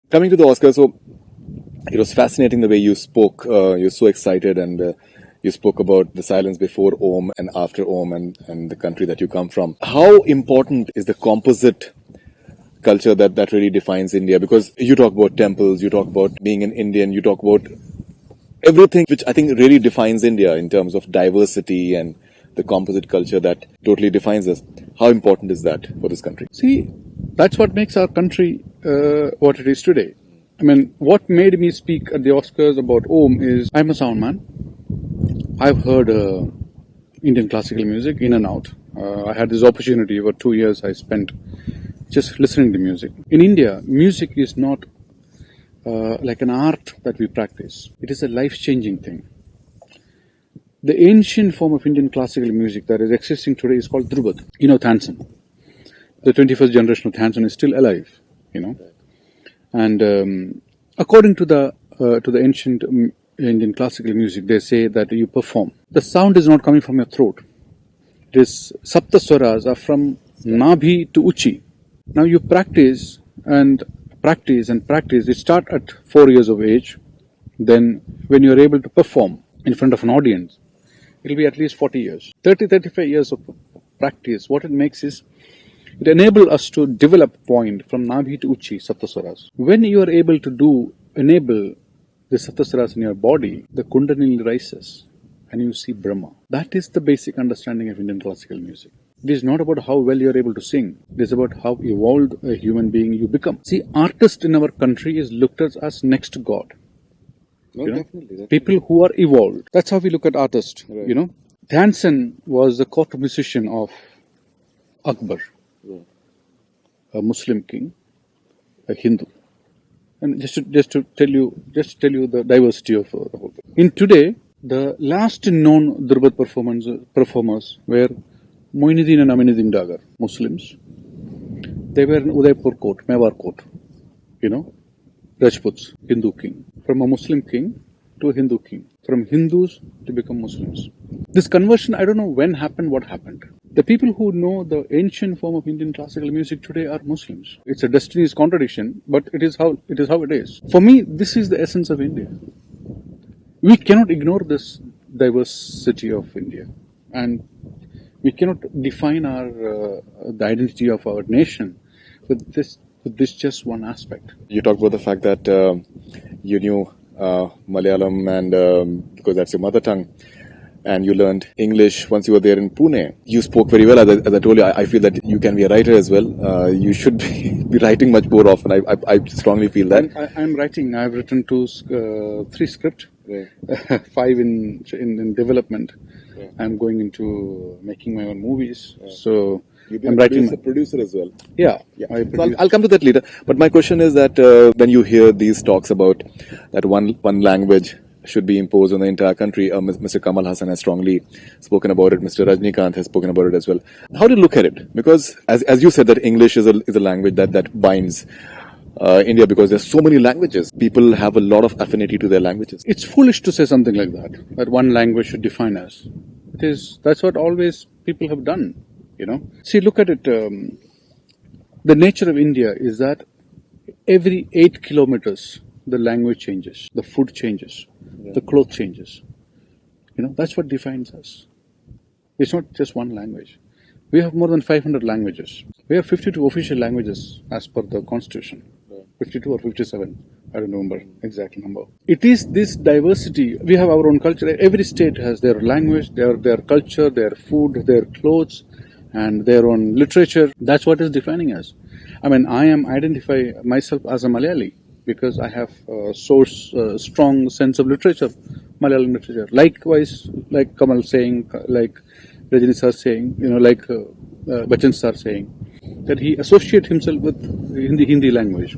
Coming to the Oscars, so it was fascinating the way you spoke. You're so excited, and you spoke about the silence before Om and after Om, and the country that you come from. How important is the composite culture that really defines India? Because you talk about temples, you talk about being an Indian, you talk about everything which I think really defines India in terms of diversity and the composite culture that totally defines us. How important is that for this country? See, that's what makes our country what it is today. I mean, what made me speak at the Oscars about Om is I'm a sound man. I've heard Indian classical music in and out. I had this opportunity over 2 years I spent just listening to music. In India, music is not like an art that we practice. It is a life-changing thing. The ancient form of Indian classical music that is existing today is called Drupad. You know Tansen. The 21st generation of Tansen is still alive, you know. And according to the ancient Indian classical music, they say that you perform. The sound is not coming from your throat. It is Saptaswaras are from Nabhi to Uchi. Now you practice and practice and practice. It starts at 4 years of age. Then when you are able to perform in front of an audience, it will be at least 40 years. 35 years of practice, what it makes is, it enables us to develop point from Nabhi to Uchi, Saptaswaras. When you are able to enable the Saptaswaras in your body, the Kundalini rises and you see Brahma. That is the basic understanding of Indian classical music. It is not about how well you are able to sing. It is about how evolved a human being you become. See, artist in our country is looked at as next to God. Definitely. People who are evolved. That's how we look at artists. Right. You know, Tansen was the court musician of Akbar, a Muslim king, a Hindu. And just to tell you the diversity of the whole thing. In today, the last known Durbat performers were Moinuddin and Aminuddin Dagar, Muslims. They were in Udaipur court, Mewar court, you know, Rajputs, Hindu king. From a Muslim king to a Hindu king. From Hindus to become Muslims. This conversion, I don't know when happened, what happened. The people who know the ancient form of Indian classical music today are Muslims. It's a destiny's contradiction, but it is how it is. For me, this is the essence of India. We cannot ignore this diversity of India, and we cannot define the identity of our nation with this just one aspect. You talked about the fact that you knew Malayalam and because that's your mother tongue, and you learned English once you were there in Pune. You spoke very well. As I told you, I feel that you can be a writer as well. You should be writing much more often. I strongly feel that. I'm writing. I've written 3 scripts, right. 5 in development. Yeah. I'm going into making my own movies. Yeah. So I'm writing. A producer as well. Yeah. So I'll come to that later. But my question is that when you hear these talks about that one language should be imposed on the entire country, Mr. Kamal Hassan has strongly spoken about it. Mr. Rajnikant has spoken about it as well. How do you look at it? Because as you said, that English is a language that binds India, because there's so many languages. People have a lot of affinity to their languages. It's foolish to say something like that one language should define us. That's what always people have done, you know. See, look at it. The nature of India is that every 8 kilometers, the language changes, the food changes, the clothes changes. You know, that's what defines us. It's not just one language. We have more than 500 languages. We have 52 official languages as per the constitution. 52 or 57, I don't remember exact number. It is this diversity. We have our own culture. Every state has their language, their culture, their food, their clothes, and their own literature. That's what is defining us. I mean, I identify myself as a Malayali because I have a strong sense of literature, Malayalam literature. Likewise, like Kamal saying, like Rajini sir saying, you know, like Bachchan sir saying, that he associates himself with Hindi language.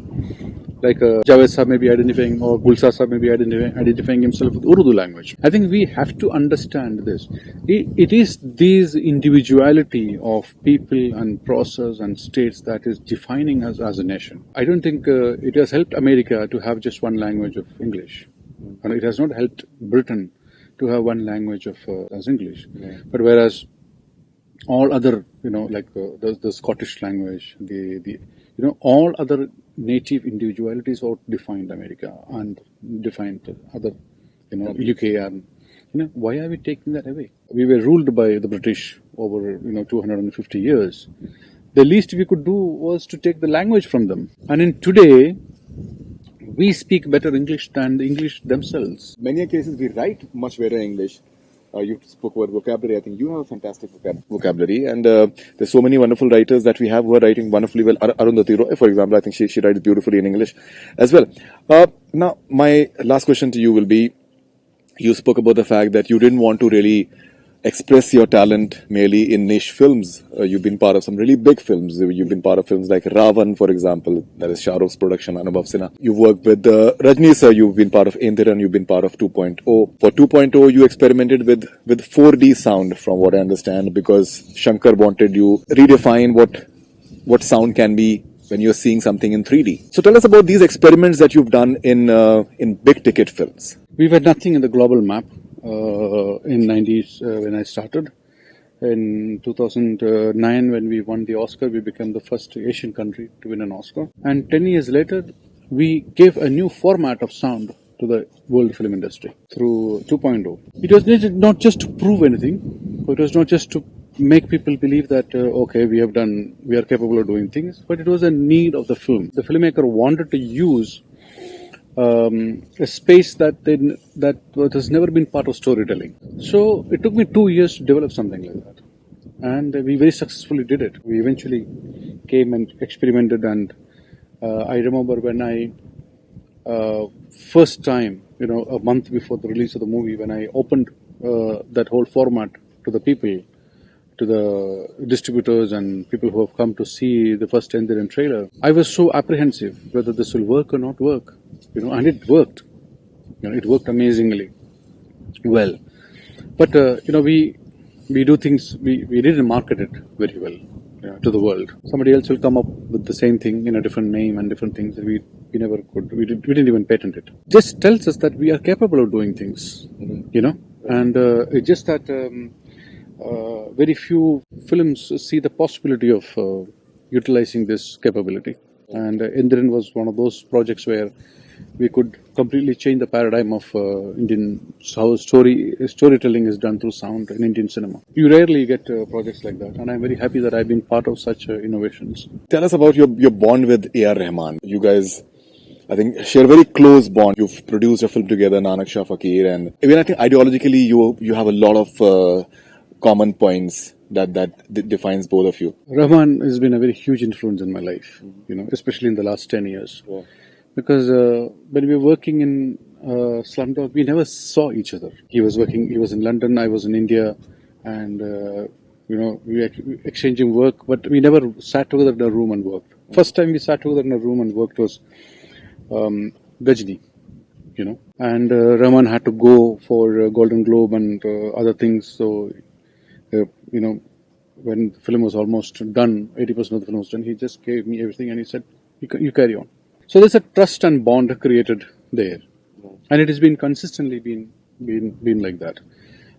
Like Javed sir may be identifying, or Gulsar sir may be identifying himself with Urdu language. I think we have to understand this. It is this individuality of people and process and states that is defining us as a nation. I don't think it has helped America to have just one language of English. And it has not helped Britain to have one language of as English. Yeah. But whereas all other, you know, like the Scottish language, all other native individualities what defined America and defined other, UK and why are we taking that away? We were ruled by the British over 250 years. The least we could do was to take the language from them. And in today, we speak better English than the English themselves. Many cases we write much better English. You spoke about vocabulary. I think you have a fantastic vocabulary, and there's so many wonderful writers that we have who are writing wonderfully well. Arundhati Roy, for example, I think she writes beautifully in English as well. Now, my last question to you will be: you spoke about the fact that you didn't want to really express your talent merely in niche films. You've been part of some really big films. You've been part of films like Ravan, for example, that is Shah Rukh's production, Anubhav Sinha. You've worked with Rajni sir, you've been part of Indiran, you've been part of 2.0. For 2.0, you experimented with 4D sound, from what I understand, because Shankar wanted you redefine what sound can be when you're seeing something in 3D. So tell us about these experiments that you've done in big ticket films. We were nothing in the global map. In 90s when I started. In 2009 when we won the Oscar, we became the first Asian country to win an Oscar. And 10 years later, we gave a new format of sound to the world film industry through 2.0. It was not just to prove anything, it was not just to make people believe that, we are capable of doing things, but it was a need of the film. The filmmaker wanted to use a space that has never been part of storytelling. So it took me 2 years to develop something like that. And we very successfully did it. We eventually came and experimented, and I remember when I, first time, a month before the release of the movie, when I opened that whole format to the people, to the distributors and people who have come to see the first Endiran trailer, I was so apprehensive whether this will work or not work. And it worked. It worked amazingly well. But we do things. We didn't market it very well to the world. Somebody else will come up with the same thing in a different name and different things. We never could. We didn't even patent it. Just tells us that we are capable of doing things. And it's just that very few films see the possibility of utilizing this capability. And Indiran was one of those projects where we could completely change the paradigm of Indian how storytelling is done through sound in Indian cinema. You rarely get projects like that, and I'm very happy that I've been part of such innovations. Tell us about your bond with A.R. Rahman. You guys, I think, share a very close bond. You've produced a film together, Nanak Shah Fakir, and even I think ideologically you have a lot of common points that defines both of you. Rahman has been a very huge influence in my life, especially in the last 10 years. Yeah. Because when we were working in Slumdog, we never saw each other. He was in London, I was in India, and we were exchanging work, but we never sat together in a room and worked. First time we sat together in a room and worked was Gajni, and Rahman had to go for Golden Globe and other things, so when the film was almost done, 80% of the film was done, he just gave me everything and he said, you carry on. So there's a trust and bond created there, and it has been consistently been like that.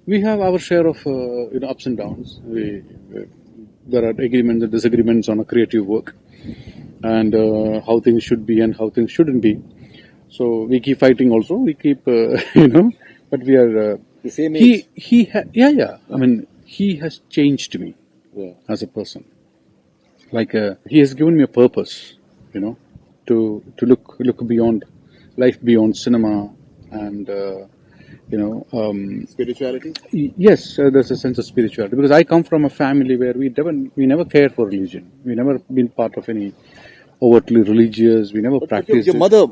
We have our share of ups and downs. There are agreements and disagreements on a creative work, and how things should be and how things shouldn't be. So we keep fighting. Also, we keep but we are the same age. I mean, he has changed me as a person. Like he has given me a purpose, to look beyond life, beyond cinema, and spirituality. Yes, there's a sense of spirituality, because I come from a family where we never cared for religion. We never been part of any overtly religious. We never practiced. Your mother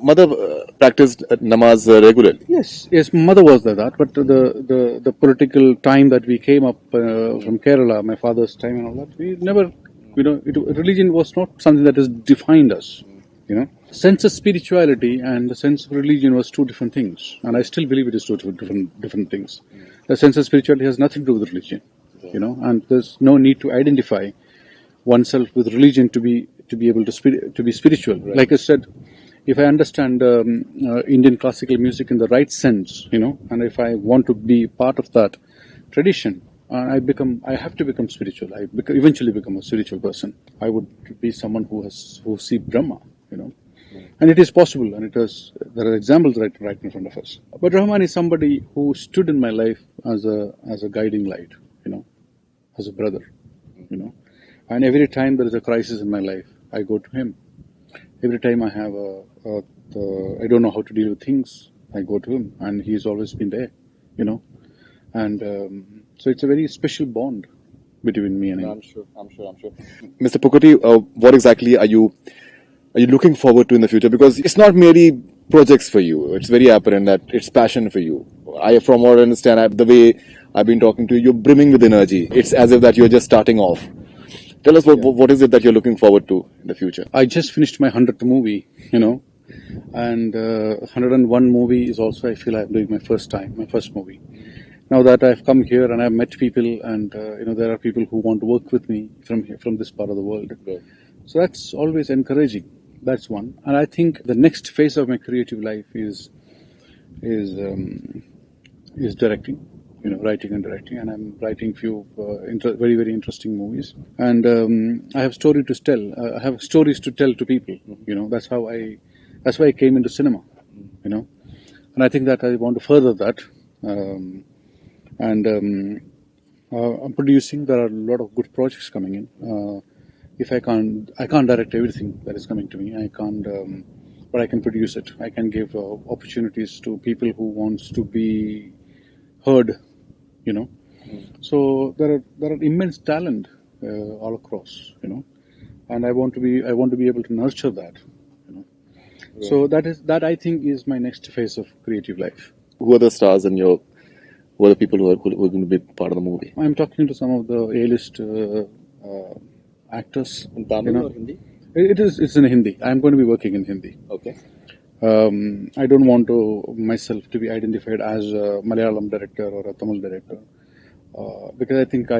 practiced namaz regularly. Yes, mother was like that. But the political time that we came up from Kerala, my father's time and all that, we never, religion was not something that has defined us. Sense of spirituality and the sense of religion was two different things, and I still believe it is two different things. The sense of spirituality has nothing to do with religion, and there's no need to identify oneself with religion to be able to be spiritual. Right. Like I said, if I understand Indian classical music in the right sense, and if I want to be part of that tradition, I have to become spiritual. Eventually become a spiritual person. I would be someone who see Brahma, And it is possible, and there are examples right in front of us. But Rahman is somebody who stood in my life as a guiding light, as a brother, you know. And every time there is a crisis in my life, I go to him. Every time I have I don't know how to deal with things, I go to him, and he's always been there, you know. And so it's a very special bond between me and him. I'm sure. Mr. Pookutty, what exactly are you looking forward to in the future? Because it's not merely projects for you. It's very apparent that it's passion for you. From what I understand, the way I've been talking to you, you're brimming with energy. It's as if that you're just starting off. Tell us what is it that you're looking forward to in the future? I just finished my 100th movie, and 101 movie is also, I feel, I'm doing my first movie. Now that I've come here and I've met people, and there are people who want to work with me from this part of the world. Right. So that's always encouraging. That's one. And I think the next phase of my creative life is directing. Writing and directing, and I'm writing few very, very interesting movies. And I have story to tell. I have stories to tell to people. That's why I came into cinema. And I think that I want to further that. I'm producing. There are a lot of good projects coming in. If I can't direct everything that is coming to me. I can't, but I can produce it. I can give opportunities to people who wants to be heard. So there are immense talent all across, and I want to be able to nurture that, Right. So that I think is my next phase of creative life. Who are the stars in who are the people who are going to be part of the movie? I'm talking to some of the A-list actors. In Tamil or Hindi? It's in Hindi. I'm going to be working in Hindi. Okay. I don't want myself to be identified as a Malayalam director or a Tamil director, because I think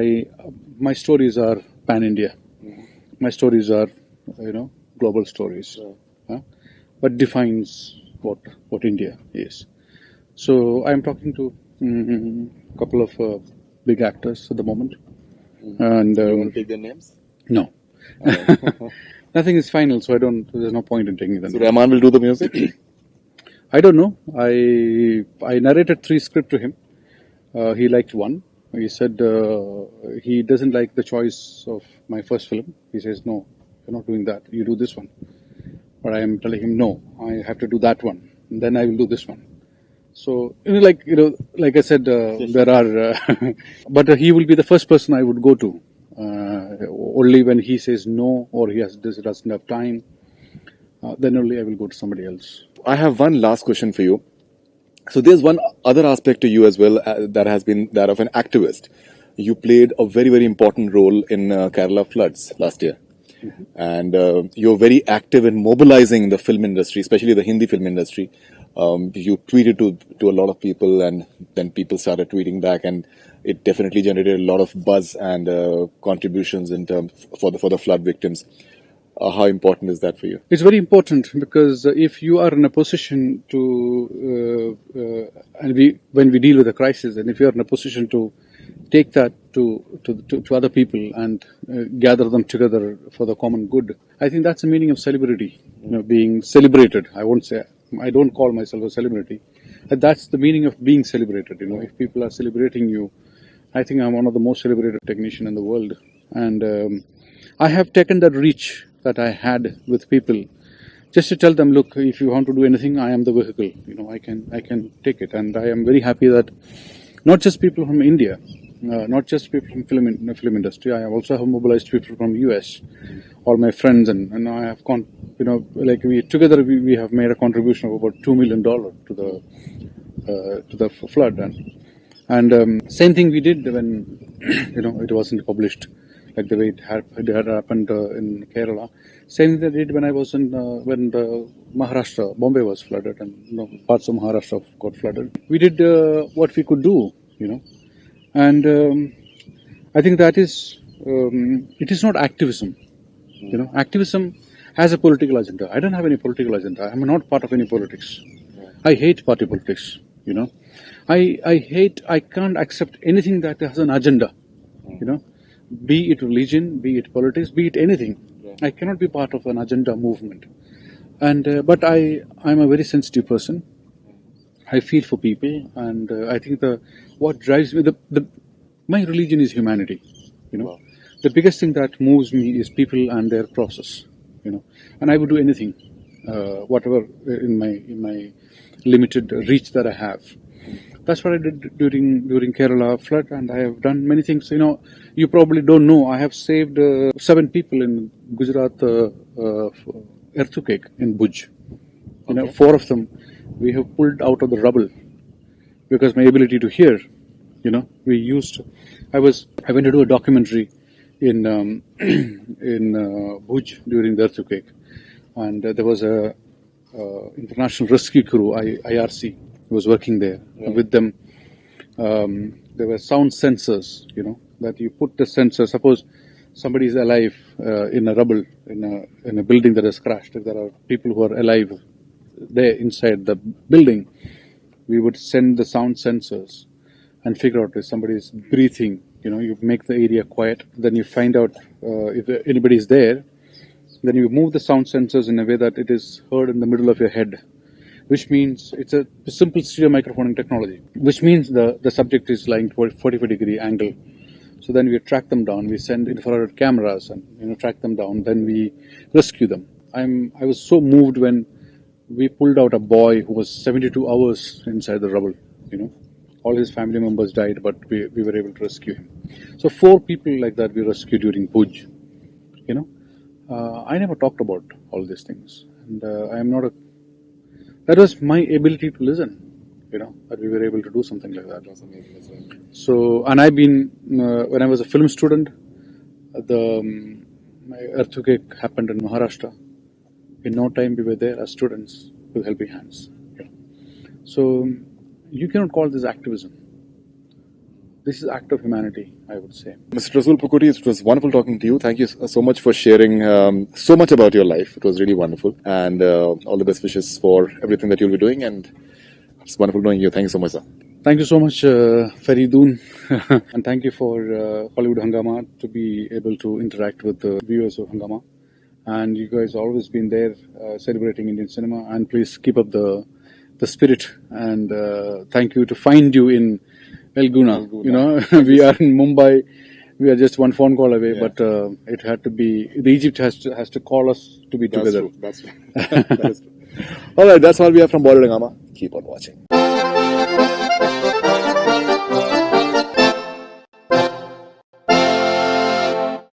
my stories are pan-India. Mm-hmm. My stories are, global stories, but defines what India is. So I'm talking to a couple of big actors at the moment. Mm-hmm. And you want to take their names? No. Nothing is final, so there's no point in taking them. So Rahman will do the music? I don't know. I narrated 3 scripts to him. He liked one. He said he doesn't like the choice of my first film. He says, no, you're not doing that. You do this one. But I am telling him, no, I have to do that one. And then I will do this one. So, like I said, there are, but he will be the first person I would go to. Only when he says no, or he doesn't have time, then only I will go to somebody else. I have one last question for you. So there's one other aspect to you as well that has been that of an activist. You played a very, very important role in Kerala floods last year. Mm-hmm. And you're very active in mobilizing the film industry, especially the Hindi film industry. You tweeted to a lot of people, and then people started tweeting back, and it definitely generated a lot of buzz and contributions in terms for the flood victims. How important is that for you? It's very important, because if you are in a position to, when we deal with a crisis, and if you are in a position to take that to other people and gather them together for the common good, I think that's the meaning of celebrity. Being celebrated. I don't call myself a celebrity. That's the meaning of being celebrated. If people are celebrating you, I think I'm one of the most celebrated technicians in the world. And I have taken that reach that I had with people, just to tell them, look, if you want to do anything, I am the vehicle. I can take it. And I am very happy that not just people from India, not just people from film industry. I also have mobilized people from US, all my friends, and I have together we have made a contribution of about $2 million to the flood, and same thing we did when it wasn't published like the way it had happened in Kerala. Same thing they did when I was when the Maharashtra, Bombay was flooded, and parts of Maharashtra got flooded. We did what we could do, and I think that is it is not activism. Activism has a political agenda. I don't have any political agenda. I'm not part of any politics. I hate party politics. I can't accept anything that has an agenda. Be it religion, be it politics, be it anything. I cannot be part of an agenda movement. And but I'm a very sensitive person. I feel for people, and I think what drives me my religion is humanity. You know, Wow. the biggest thing that moves me is people and their process. You know, and I would do anything, whatever in my limited reach that I have. That's what I did during Kerala flood, and I have done many things. You know, you probably don't know. I have saved 7 people in Gujarat earthquake in Bhuj. You know, Okay. 4 of them we have pulled out of the rubble because my ability to hear. You know, I went to do a documentary in in Bhuj during the earthquake, and there was a international rescue crew, IRC, who was working there with them. There were sound sensors, you know, that you put the sensor. Suppose somebody is alive in a rubble in a building that has crashed. If there are people who are alive there inside the building, we would send the sound sensors and figure out if somebody is breathing. You know, you make the area quiet. Then you find out if anybody is there. Then you move the sound sensors in a way that it is heard in the middle of your head, which means it's a simple stereo microphoning technology, which means the subject is lying 45-degree angle. So then we track them down, we send infrared cameras and, you know, track them down, then we rescue them. I was so moved when we pulled out a boy who was 72 hours inside the rubble, you know. All his family members died, but we were able to rescue him. So 4 people like that we rescued during Bhuj, you know. I never talked about all these things, and I am not a. That was my ability to listen, you know, that we were able to do something like that. That's amazing as well. So, and I've been when I was a film student, my earthquake happened in Maharashtra. In no time, we were there as students with helping hands. You know. So, you cannot call this activism. This is act of humanity, I would say. Mr. Resul Pookutty, it was wonderful talking to you. Thank you so much for sharing so much about your life. It was really wonderful. And all the best wishes for everything that you'll be doing. And it's wonderful knowing you. Thank you so much, sir. Thank you so much, Faridoon. And thank you for Hollywood Hungama to be able to interact with the viewers of Hungama. And you guys always been there celebrating Indian cinema. And please keep up the spirit. And thank you to find you in Gouna. You know, we are in Mumbai. We are just one phone call away, but it had to be. The Egypt has to call us to be together. That's true. That is true. All right, that's all we have from Bollywood Hungama. Keep on watching.